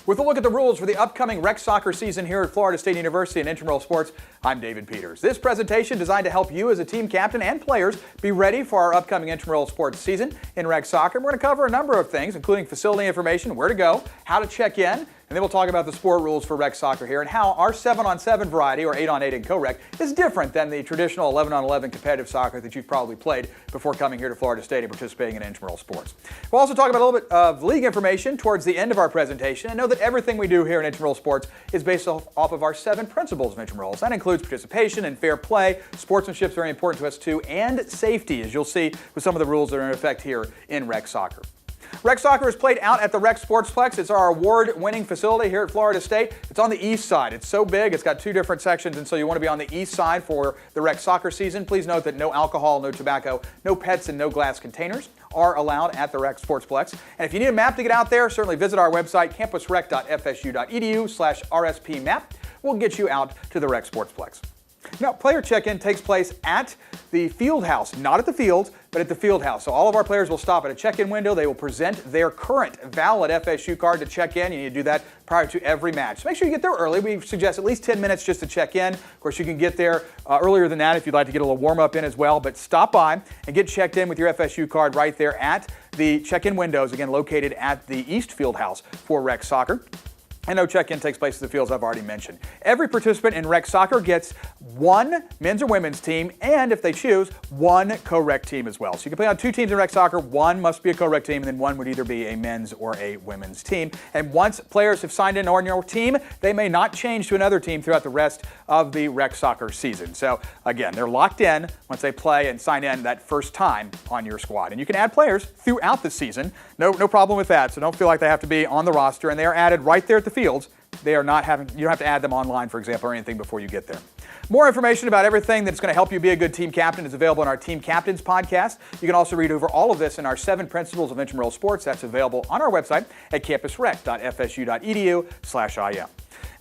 With a look at the rules for the upcoming rec soccer season here at Florida State University in Intramural Sports, I'm David Peters. This presentation designed to help you as a team captain and players be ready for our upcoming Intramural Sports season in rec soccer. We're going to cover a number of things, including facility information, where to go, how to check in, and then we'll talk about the sport rules for rec soccer here and how our 7-on-7 variety, or 8-on-8 in co-rec, is different than the traditional 11-on-11 competitive soccer that you've probably played before coming here to Florida State and participating in intramural sports. We'll also talk about a little bit of league information towards the end of our presentation, and know that everything we do here in intramural sports is based off of our 7 principles of intramurals. That includes participation and fair play. Sportsmanship is very important to us too, and safety, as you'll see with some of the rules that are in effect here in rec soccer. Rec soccer is played out at the Rec Sportsplex. It's our award-winning facility here at Florida State. It's on the east side. It's so big, it's got 2 different sections, and so you want to be on the east side for the rec soccer season. Please note that no alcohol, no tobacco, no pets, and no glass containers are allowed at the Rec Sportsplex. And if you need a map to get out there, certainly visit our website, campusrec.fsu.edu/RSP map. We'll get you out to the Rec Sportsplex. Now, player check-in takes place at the field house, not at the fields, but at the field house. So all of our players will stop at a check-in window. They will present their current valid FSU card to check in. You need to do that prior to every match. So make sure you get there early. We suggest at least 10 minutes just to check in. Of course, you can get there earlier than that if you'd like to get a little warm-up in as well. But stop by and get checked in with your FSU card right there at the check-in windows, again, located at the East Field House for rec soccer. And no check-in takes place at the fields I've already mentioned. Every participant in rec soccer gets 1 men's or women's team, and if they choose, 1 co-rec team as well. So you can play on 2 teams in rec soccer. 1 must be a co-rec team, and then 1 would either be a men's or a women's team. And once players have signed in on your team, they may not change to another team throughout the rest of the rec soccer season. So again, they're locked in once they play and sign in that first time on your squad. And you can add players throughout the season. No problem with that. So don't feel like they have to be on the roster, and they are added right there at the fields. They are not having, you don't have to add them online, for example, or anything before you get there. More information about everything that's going to help you be a good team captain is available in our Team Captains podcast. You can also read over all of this in our 7 principles of intramural sports. That's available on our website at campusrec.fsu.edu/IM.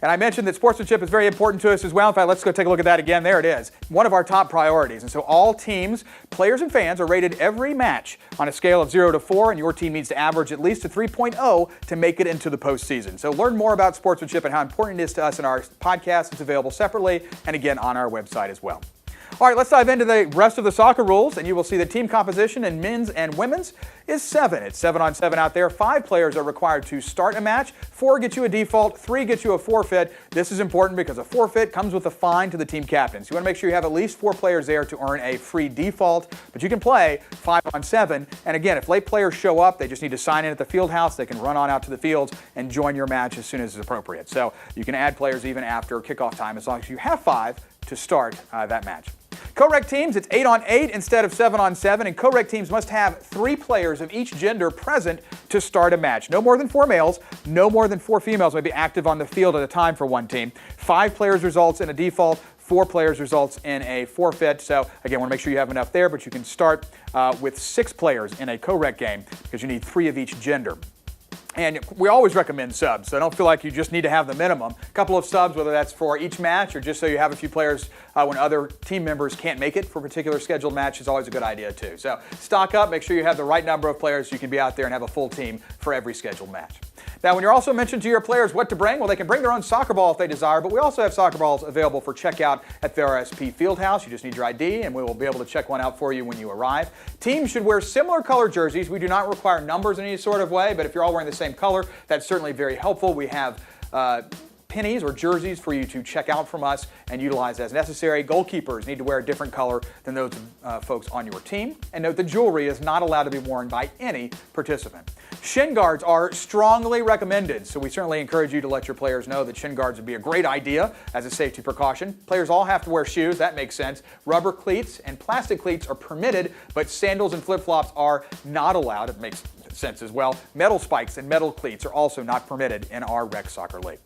And I mentioned that sportsmanship is very important to us as well. In fact, let's go take a look at that again. There it is. One of our top priorities. And so all teams, players and fans, are rated every match on a scale of 0 to 4, and your team needs to average at least a 3.0 to make it into the postseason. So learn more about sportsmanship and how important it is to us in our podcast. It's available separately and again on our website as well. All right, let's dive into the rest of the soccer rules, and you will see the team composition in men's and women's is 7. It's 7-on-7 out there. 5 players are required to start a match. 4 get you a default. 3 get you a forfeit. This is important because a forfeit comes with a fine to the team captain. So you want to make sure you have at least 4 players there to earn a free default, but you can play 5-on-7. And again, if late players show up, they just need to sign in at the field house. They can run on out to the fields and join your match as soon as it's appropriate. So you can add players even after kickoff time as long as you have 5 to start that match. Co-rec teams, it's 8-on-8 instead of 7-on-7, and co-rec teams must have 3 players of each gender present to start a match. No more than 4 males, no more than 4 females may be active on the field at a time for one team. 5 players results in a default, 4 players results in a forfeit. So again, want to make sure you have enough there, but you can start with 6 players in a co-rec game because you need 3 of each gender. And we always recommend subs, so don't feel like you just need to have the minimum. A couple of subs, whether that's for each match or just so you have a few players when other team members can't make it for a particular scheduled match, is always a good idea too. So stock up, make sure you have the right number of players so you can be out there and have a full team for every scheduled match. Now, when you're also mentioned to your players what to bring, well, they can bring their own soccer ball if they desire, but we also have soccer balls available for checkout at the RSP Fieldhouse. You just need your ID, and we will be able to check one out for you when you arrive. Teams should wear similar color jerseys. We do not require numbers in any sort of way, but if you're all wearing the same color, that's certainly very helpful. We have pennies or jerseys for you to check out from us and utilize as necessary. Goalkeepers need to wear a different color than those folks on your team. And note the jewelry is not allowed to be worn by any participant. Shin guards are strongly recommended, so we certainly encourage you to let your players know that shin guards would be a great idea as a safety precaution. Players all have to wear shoes, that makes sense. Rubber cleats and plastic cleats are permitted, but sandals and flip-flops are not allowed. It makes sense as well. Metal spikes and metal cleats are also not permitted in our rec soccer league.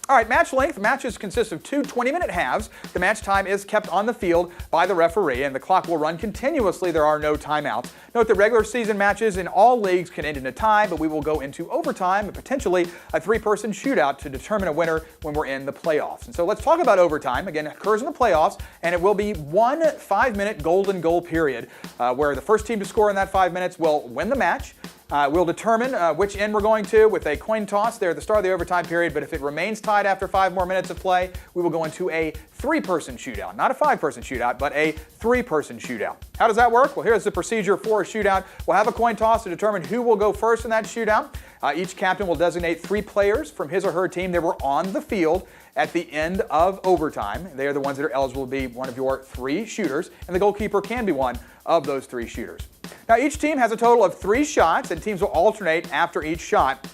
All right, match length. Matches consist of 2 20-minute halves. The match time is kept on the field by the referee, and the clock will run continuously. There are no timeouts. Note that regular season matches in all leagues can end in a tie, but we will go into overtime and potentially a 3-person shootout to determine a winner when we're in the playoffs. And so let's talk about overtime. Again, it occurs in the playoffs, and it will be 1 5-minute golden goal period where the first team to score in that 5 minutes will win the match. We'll determine which end we're going to with a coin toss there at the start of the overtime period, but if it remains tied after 5 more minutes of play, we will go into a 3-person shootout. Not a 5-person shootout, but a 3-person shootout. How does that work? Well, here's the procedure for a shootout. We'll have a coin toss to determine who will go first in that shootout. Each captain will designate 3 players from his or her team that were on the field at the end of overtime. They are the ones that are eligible to be one of your 3 shooters, and the goalkeeper can be one of those 3 shooters. Now, each team has a total of 3 shots, and teams will alternate after each shot.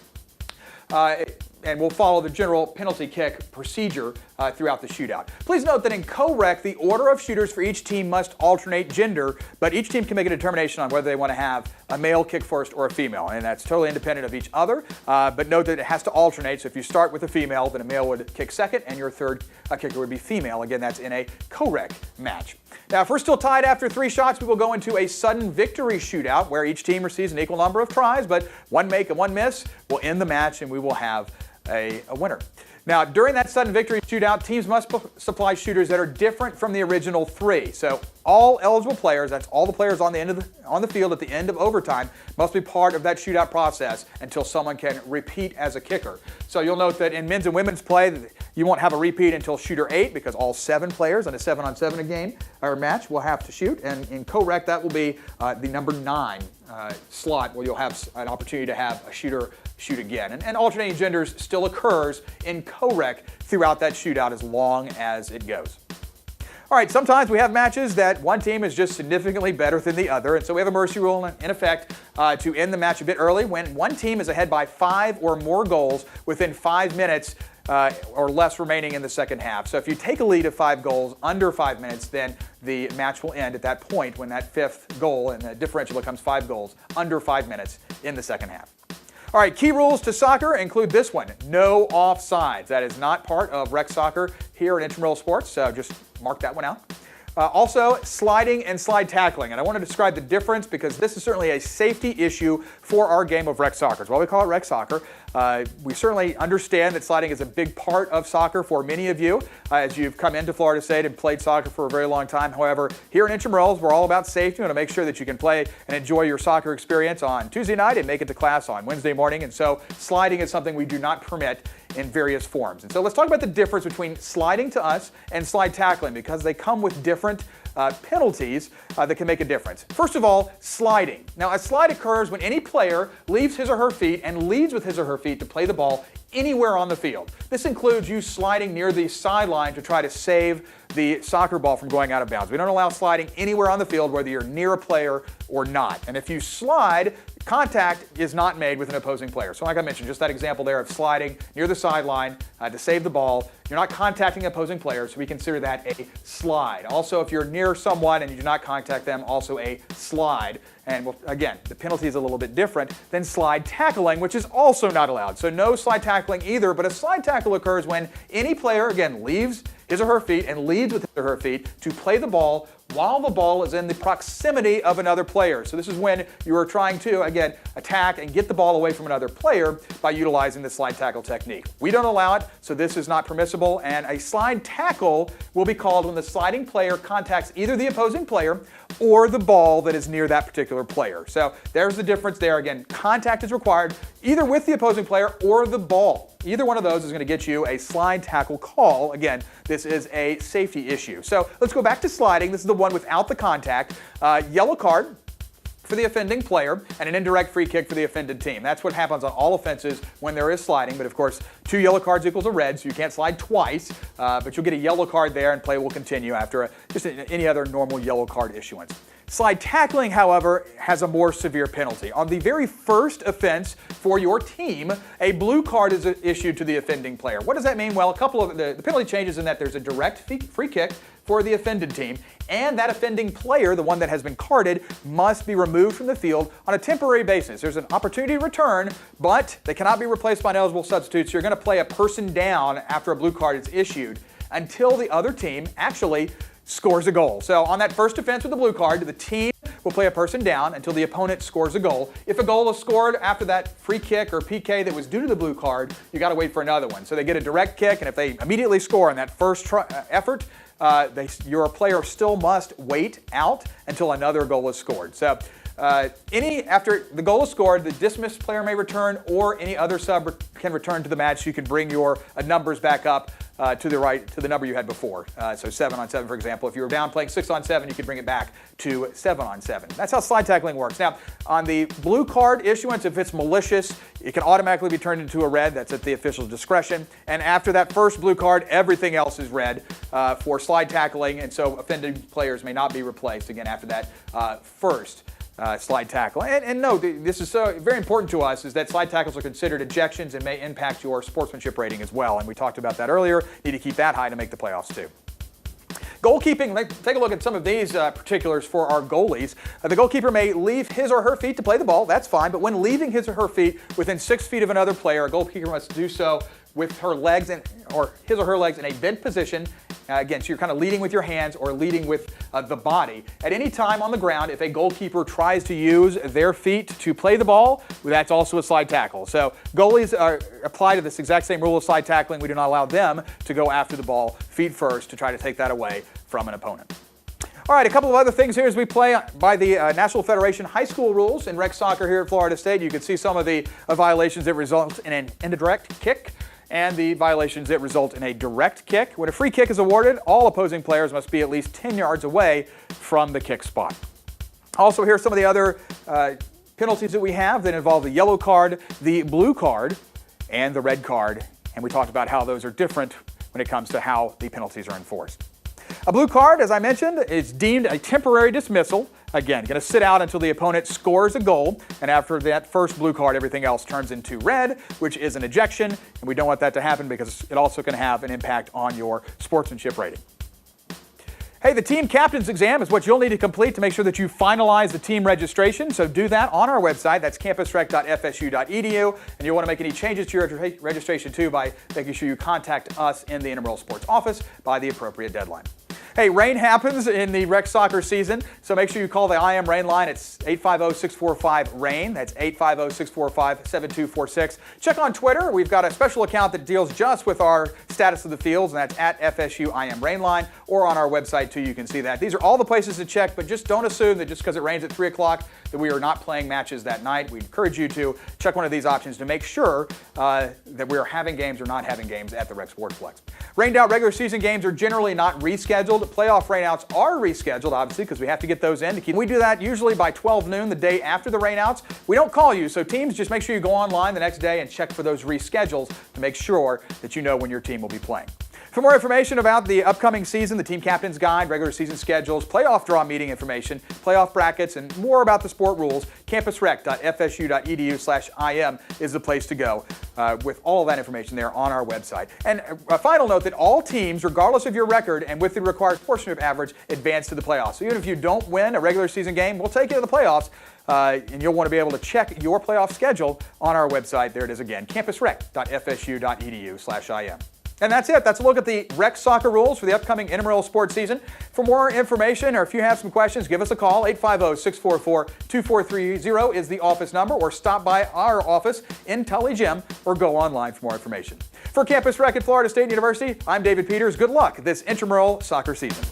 And we'll follow the general penalty kick procedure throughout the shootout. Please note that in co-rec, the order of shooters for each team must alternate gender, but each team can make a determination on whether they want to have a male kick first or a female, and that's totally independent of each other. But note that it has to alternate, so if you start with a female, then a male would kick second, and your third kicker would be female. Again, that's in a co-rec match. Now, if we're still tied after 3 shots, we will go into a sudden victory shootout where each team receives an equal number of tries, but 1 make and 1 miss will end the match, and we will have a winner. Now, during that sudden victory shootout, teams must supply shooters that are different from the original 3. So all eligible players, that's all the players on the field at the end of overtime, must be part of that shootout process until someone can repeat as a kicker. So you'll note that in men's and women's play, you won't have a repeat until shooter 8 because all 7 players in a 7-on-7 game or match will have to shoot. And in co-rec, that will be the number 9 slot where you'll have an opportunity to have a shooter shoot again. And alternating genders still occurs in co-rec throughout that shootout as long as it goes. All right, sometimes we have matches that one team is just significantly better than the other, and so we have a mercy rule in effect to end the match a bit early when one team is ahead by 5 or more goals within 5 minutes or less remaining in the second half. So if you take a lead of 5 goals under 5 minutes, then the match will end at that point when that 5th goal and the differential becomes 5 goals under 5 minutes in the second half. All right, key rules to soccer include this one: no offsides. That is not part of rec soccer here at Intramural Sports, so just mark that one out. Also, sliding and slide tackling. And I want to describe the difference because this is certainly a safety issue for our game of rec soccer. It's why we call it rec soccer. We certainly understand that sliding is a big part of soccer for many of you as you've come into Florida State and played soccer for a very long time. However, here in Intramurals, we're all about safety. We want to make sure that you can play and enjoy your soccer experience on Tuesday night and make it to class on Wednesday morning. And so sliding is something we do not permit in various forms. And so let's talk about the difference between sliding to us and slide tackling because they come with different penalties that can make a difference. First of all, sliding. Now, a slide occurs when any player leaves his or her feet and leads with his or her feet to play the ball anywhere on the field. This includes you sliding near the sideline to try to save the soccer ball from going out of bounds. We don't allow sliding anywhere on the field, whether you're near a player or not. And if you slide, contact is not made with an opposing player. So like I mentioned, just that example there of sliding near the sideline to save the ball, you're not contacting opposing players, so we consider that a slide. Also, if you're near someone and you do not contact them, also a slide. And again, the penalty is a little bit different than slide tackling, which is also not allowed. So no slide tackling either, but a slide tackle occurs when any player, again, leaves his or her feet and leads with his or her feet to play the ball while the ball is in the proximity of another player. So this is when you are trying to, again, attack and get the ball away from another player by utilizing the slide tackle technique. We don't allow it, so this is not permissible, and a slide tackle will be called when the sliding player contacts either the opposing player or the ball that is near that particular player. So there's the difference there. Again, contact is required either with the opposing player or the ball. Either one of those is going to get you a slide tackle call. Again, this is a safety issue. So let's go back to sliding. This is the one without the contact. Yellow card for the offending player and an indirect free kick for the offended team. That's what happens on all offenses when there is sliding. But of course, 2 yellow cards equals a red, so you can't slide twice. But you'll get a yellow card there and play will continue after just any other normal yellow card issuance. Slide tackling, however, has a more severe penalty. On the very first offense for your team, a blue card is issued to the offending player. What does that mean? Well, a couple of the penalty changes in that there's a direct free kick for the offended team, and that offending player, the one that has been carded, must be removed from the field on a temporary basis. There's an opportunity to return, but they cannot be replaced by an eligible substitute, so you're going to play a person down after a blue card is issued until the other team actually scores a goal. So on that first offense with the blue card, the team will play a person down until the opponent scores a goal. If a goal is scored after that free kick or PK that was due to the blue card, you got to wait for another one. So they get a direct kick, and if they immediately score in that first effort, your player still must wait out until another goal is scored. So After the goal is scored, the dismissed player may return, or any other sub can return to the match. You can bring your numbers back up to the number you had before. So 7-on-7, for example. If you were down playing 6-on-7, you could bring it back to 7-on-7. That's how slide tackling works. Now, on the blue card issuance, if it's malicious, it can automatically be turned into a red. That's at the official's discretion. And after that first blue card, everything else is red for slide tackling, and so offending players may not be replaced again after that first slide tackle. And no, this is so very important to us, is that slide tackles are considered ejections and may impact your sportsmanship rating as well. And we talked about that earlier. Need to keep that high to make the playoffs too. Goalkeeping, let's take a look at some of these particulars for our goalies. The goalkeeper may leave his or her feet to play the ball. That's fine. But when leaving his or her feet within 6 feet of another player, a goalkeeper must do so with her legs or his or her legs in a bent position. Again, so you're kind of leading with your hands or leading with the body. At any time on the ground, if a goalkeeper tries to use their feet to play the ball, that's also a slide tackle. So goalies apply to this exact same rule of slide tackling. We do not allow them to go after the ball feet first to try to take that away from an opponent. All right, a couple of other things here as we play by the National Federation high school rules in rec soccer here at Florida State. You can see some of the violations that result in an indirect kick, and the violations that result in a direct kick. When a free kick is awarded, all opposing players must be at least 10 yards away from the kick spot. Also, here are some of the other penalties that we have that involve the yellow card, the blue card, and the red card. And we talked about how those are different when it comes to how the penalties are enforced. A blue card, as I mentioned, is deemed a temporary dismissal. Again, going to sit out until the opponent scores a goal, and after that first blue card, everything else turns into red, which is an ejection, and we don't want that to happen because it also can have an impact on your sportsmanship rating. Hey, the team captain's exam is what you'll need to complete to make sure that you finalize the team registration. So do that on our website. That's campusrec.fsu.edu. And you'll want to make any changes to your registration too by making sure you contact us in the intramural sports office by the appropriate deadline. Hey, rain happens in the rec soccer season, so make sure you call the IM rain line. It's 850-645-RAIN. That's 850-645-7246. Check on Twitter. We've got a special account that deals just with our status of the fields, and that's at FSU IM rain line, or on our website too. You can see that. These are all the places to check, but just don't assume that just because it rains at 3 o'clock that we are not playing matches that night. We encourage you to check one of these options to make sure that we are having games or not having games at the Rec Sportsplex. Rained out regular season games are generally not rescheduled. Playoff rainouts are rescheduled, obviously, because we have to get those in. We do that usually by 12 noon the day after the rainouts. We don't call you, so teams, just make sure you go online the next day and check for those reschedules to make sure that you know when your team will be playing. For more information about the upcoming season, the team captain's guide, regular season schedules, playoff draw meeting information, playoff brackets, and more about the sport rules, campusrec.fsu.edu/IM is the place to go with all of that information there on our website. And a final note that all teams, regardless of your record and with the required sportsmanship average, advance to the playoffs. So even if you don't win a regular season game, we'll take you to the playoffs. And you'll want to be able to check your playoff schedule on our website. There it is again, campusrec.fsu.edu/IM. And that's it. That's a look at the rec soccer rules for the upcoming intramural sports season. For more information, or if you have some questions, give us a call. 850-644-2430 is the office number, or stop by our office in Tully Gym, or go online for more information. For Campus Rec at Florida State University, I'm David Peters. Good luck this intramural soccer season.